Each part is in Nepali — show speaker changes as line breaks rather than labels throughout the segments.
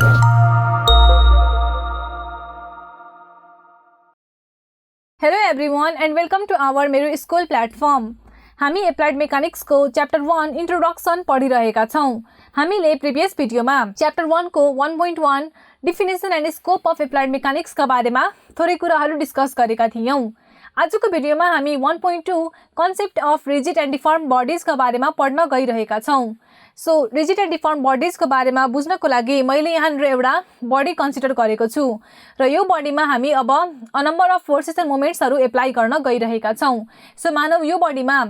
Hello everyone and welcome to our मेरो स्कुल प्लेटफर्म। हामी एप्लाइड मेकानिक्स को चैप्टर 1 इंट्रोडक्सन पढिरहेका छौं। हामीले प्रिभियस भिडियोमा चैप्टर 1 को 1.1 definition and scope of applied mechanics का बारेमा थोरै कुराहरू डिस्कस गरेका थियौं। आजको भिडियोमा हामी 1.2 concept of rigid and deform bodies का बारेमा पढ्न गइरहेका छौं। So rigid and deform bodies को बारेमा बुझ्नको लागि मैले यहाँनिर एउटा बॉडी कन्सिडर गरेको छु र यो बॉडीमा हामी अब a number of forces and मोमेन्ट्सहरू एप्लाई गर्न गइरहेका छौं। सो मानव यो बॉडीमा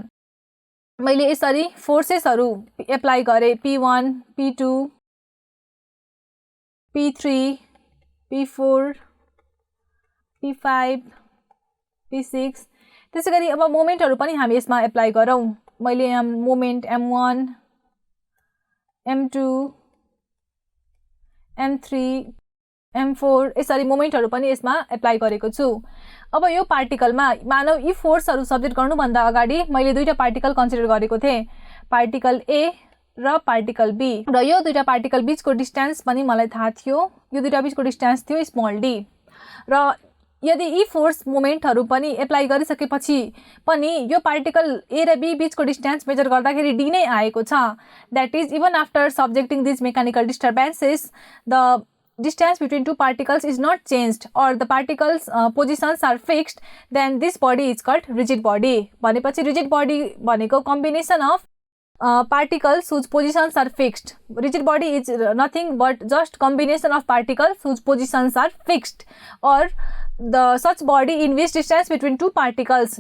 मैले यसरी फोर्सेसहरू एप्लाई गरे P1, P2, P3, P4, P5, P6 त्यसैगरी अब मोमेन्टहरू पनि हामी यसमा एप्लाई गरौं। मैले यहाँ moment M1, M2, M3, M4 यसरी मोमेन्टहरू पनि यसमा एप्लाई गरेको छु। अब यो पार्टिकलमा मानव यी फोर्सहरू सब्जेक्ट गर्नुभन्दा अगाडि मैले दुईटा पार्टिकल कन्सिडर गरेको थिएँ, पार्टिकल A र पार्टिकल B र यो दुईटा पार्टिकल बीचको डिस्टेन्स पनि मलाई थाहा थियो। यो दुईटा बीचको डिस्टेन्स थियो स्मल d र यदि यी फोर्स मोमेन्टहरू पनि एप्लाई गरिसकेपछि पनि यो पार्टिकल A र B बीचको डिस्टेन्स मेजर गर्दाखेरि d नै आएको छ। That is even after subjecting this mechanical disturbances the distance between two particles is not changed or the particles positions are fixed, then this body is called rigid body। भनेपछि rigid body भनेको combination of particles whose positions are fixed। rigid body is nothing but just combination of particles whose positions are fixed, or the such body in which distance between two particles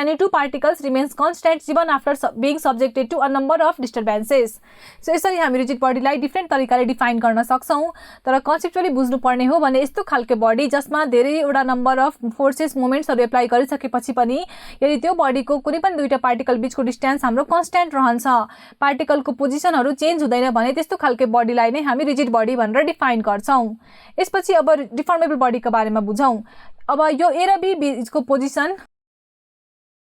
any two particles remains constant even after being subjected to a number of disturbances। so यसरी हामी रिजिड बडीलाई डिफरेन्ट तरिकाले डिफाइन गर्न सक्छौं, तर कन्सेप्चुअली बुझ्नु पर्ने हो भने यस्तो खालको बडी जसमा धेरैवटा नम्बर अफ फोर्सेस मोमेन्ट्सहरू एप्लाई गरिसकेपछि पनि यदि त्यो बडीको कुनै पनि दुईटा पार्टिकल बीचको डिस्टेन्स हाम्रो कन्स्ट्यान्ट रहन्छ, पार्टिकलको पोजिसनहरू चेन्ज हुँदैन भने त्यस्तो खालको बडीलाई नै हामी रिजिड बडी भनेर डिफाइन गर्छौं। यसपछि अब डिफर्मेबल बडीको बारेमा बुझौं। अब यो A र B बीचको पोजिसन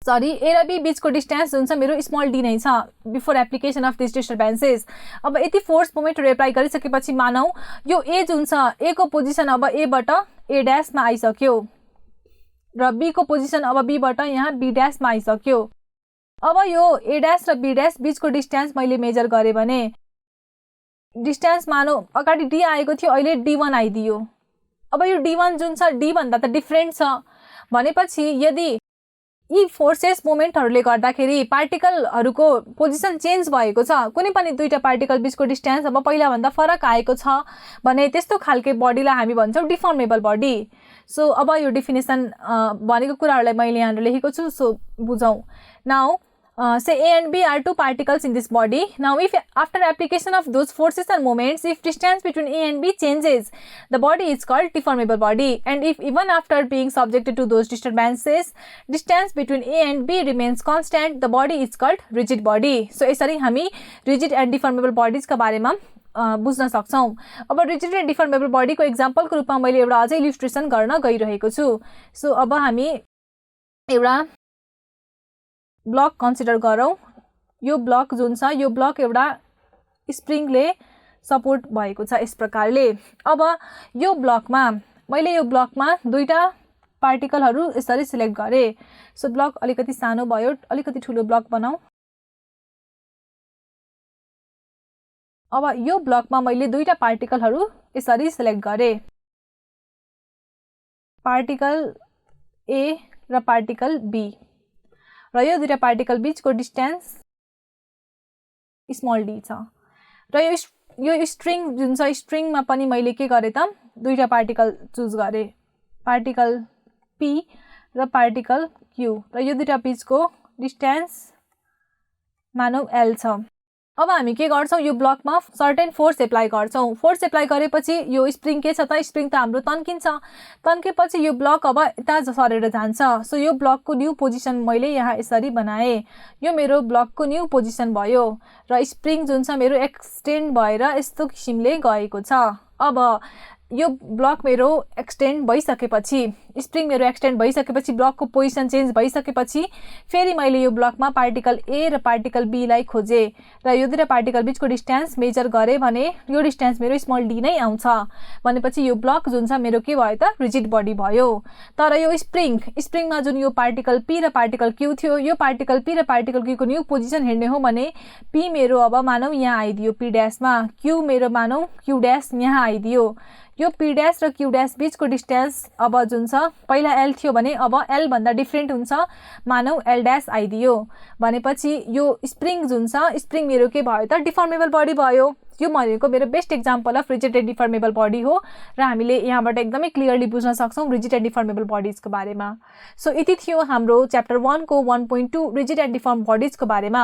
A र B बीचको डिस्टेन्स जुन छ मेरो स्मल d नै छ before application of this disturbances. अब यति फोर्स मोमेन्टहरू एप्लाई गरिसकेपछि मानौ यो A जुन छ A को पोजिसन अब A बाट A ड्याश मा आइसक्यो र B को पोजिसन अब B बाट यहाँ B ड्याश मा आइसक्यो। अब यो A ड्याश र B ड्याश बीचको डिस्टेन्स मैले मेजर गरे भने डिस्टेन्स मानौ अगाडि D आएको थियो, अहिले D1 आइदियो। अब यो D1 जुन छ D भन्दा त डिफरेन्ट छ भनेपछि यदि यी फोर्सेस मोमेन्टहरूले गर्दाखेरि पार्टिकलहरूको पोजिसन चेन्ज भएको छ, कुनै पनि दुईटा पार्टिकल बीचको डिस्टेन्स अब पहिला भन्दा फरक आएको छ भने त्यस्तो खालके बडीलाई हामी भन्छौं डिफर्मेबल बडी। सो अब यो डिफिनेसन भनेको कुराहरूलाई मैले यहाँ लेखेको छु, सो बुझौं। Now say A and B are two particles in this body. Now if after application of those forces and moments, if distance between A and B changes, the body is called deformable body, and if even after being subjected to those disturbances, distance between A and B remains constant, the body is called rigid body। so यसरी हामी rigid and deformable bodies का बारेमा बुझ्न सक्छौं। अब रिजिड एन्ड डिफर्मेबल बडीको एक्जाम्पलको रूपमा मैले एउटा अझै इलिस्ट्रेसन गर्न गइरहेको छु। सो अब हामी एउटा ब्लक कन्सिडर गरौं। यो ब्लक जुन छ यो ब्लक एउटा स्प्रिङले सपोर्ट भएको छ यस प्रकारले। अब यो ब्लकमा मैले यो ब्लकमा दुईटा पार्टिकलहरू यसरी सिलेक्ट गरे। सो ब्लक अलिकति सानो भयो, अलिकति ठूलो ब्लक बनाऊ। अब यो ब्लकमा मैले दुईटा पार्टिकलहरू यसरी सिलेक्ट गरे, पार्टिकल A र पार्टिकल B, र यो दुईटा पार्टिकल बीचको डिस्टेन्स स्मल d छ। र यो स्ट्रिङ जुन छ स्ट्रिङमा पनि मैले के गरे त दुईटा पार्टिकल चुज गरे, पार्टिकल P र पार्टिकल Q, र यो दुईटा बीचको डिस्टेन्स मानव L छ। अब हामी के गर्छौं यो ब्लकमा सर्टेन फोर्स एप्लाई गर्छौं। फोर्स एप्लाई गरेपछि यो स्प्रिङ के छ त स्प्रिङ त हाम्रो तन्किन्छ, तन्केपछि यो ब्लक अब यता सरेर जान्छ। सो यो ब्लकको न्यू पोजिसन मैले यहाँ यसरी बनाए, यो मेरो ब्लकको न्यू पोजिसन भयो र स्प्रिङ जुन छ मेरो एक्सटेन्ड भएर यस्तो किसिमले गएको छ। अब यो ब्लक मेरो एक्सटेन्ड भइसकेपछि स्प्रिङ मेरो एक्सटेन्ड भइसकेपछि ब्लकको पोजिसन चेन्ज भइसकेपछि फेरि मैले यो ब्लकमा पार्टिकल ए र पार्टिकल बीलाई खोजेँ र यो दुईवटा पार्टिकल बिचको डिस्टेन्स मेजर गरेँ भने यो डिस्टेन्स मेरो स्मल डी नै आउँछ भनेपछि यो ब्लक जुन छ मेरो के भयो त रिजिड बडी भयो। तर यो स्प्रिङमा जुन यो पार्टिकल पी र पार्टिकल क्यू थियो यो पार्टिकल पी र पार्टिकल क्यूको न्यू पोजिसन हेर्ने हो भने पी मेरो अब मानौ यहाँ आइदियो पी ड्यासमा, क्यू मेरो मानौ क्यू ड्यास यहाँ आइदियो। यो पी ड्यास र क्यू ड्यास बिचको डिस्टेन्स अब जुन छ पहिला एल थियो भने अब एल भन्दा डिफ्रेन्ट हुन्छ मानौ एल ड्यास आइदियो भनेपछि यो स्प्रिङ जुन छ स्प्रिङ मेरो के भयो त डिफर्मेबल बडी भयो। यो भनेको मेरो best example of rigid and deformable body हो र हामीले यहाँबाट एकदमै क्लियरली बुझ्न सक्छौँ रिजिड एन्ड डिफर्मेबल बडिजको बारेमा। सो यति थियो हाम्रो च्याप्टर 1 को 1.2 रिजिड एन्ड डिफर्म बडिजको बारेमा।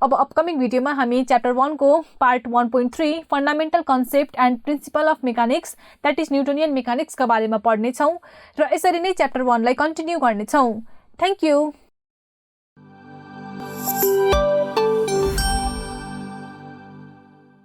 अब अपकमिङ भिडियोमा हामी च्याप्टर 1 को part 1.3 fundamental concept and principle of mechanics that is Newtonian मेकानिक्सका बारेमा पढ्नेछौँ र यसरी नै च्याप्टर 1 लाई कन्टिन्यू गर्नेछौँ। Thank you.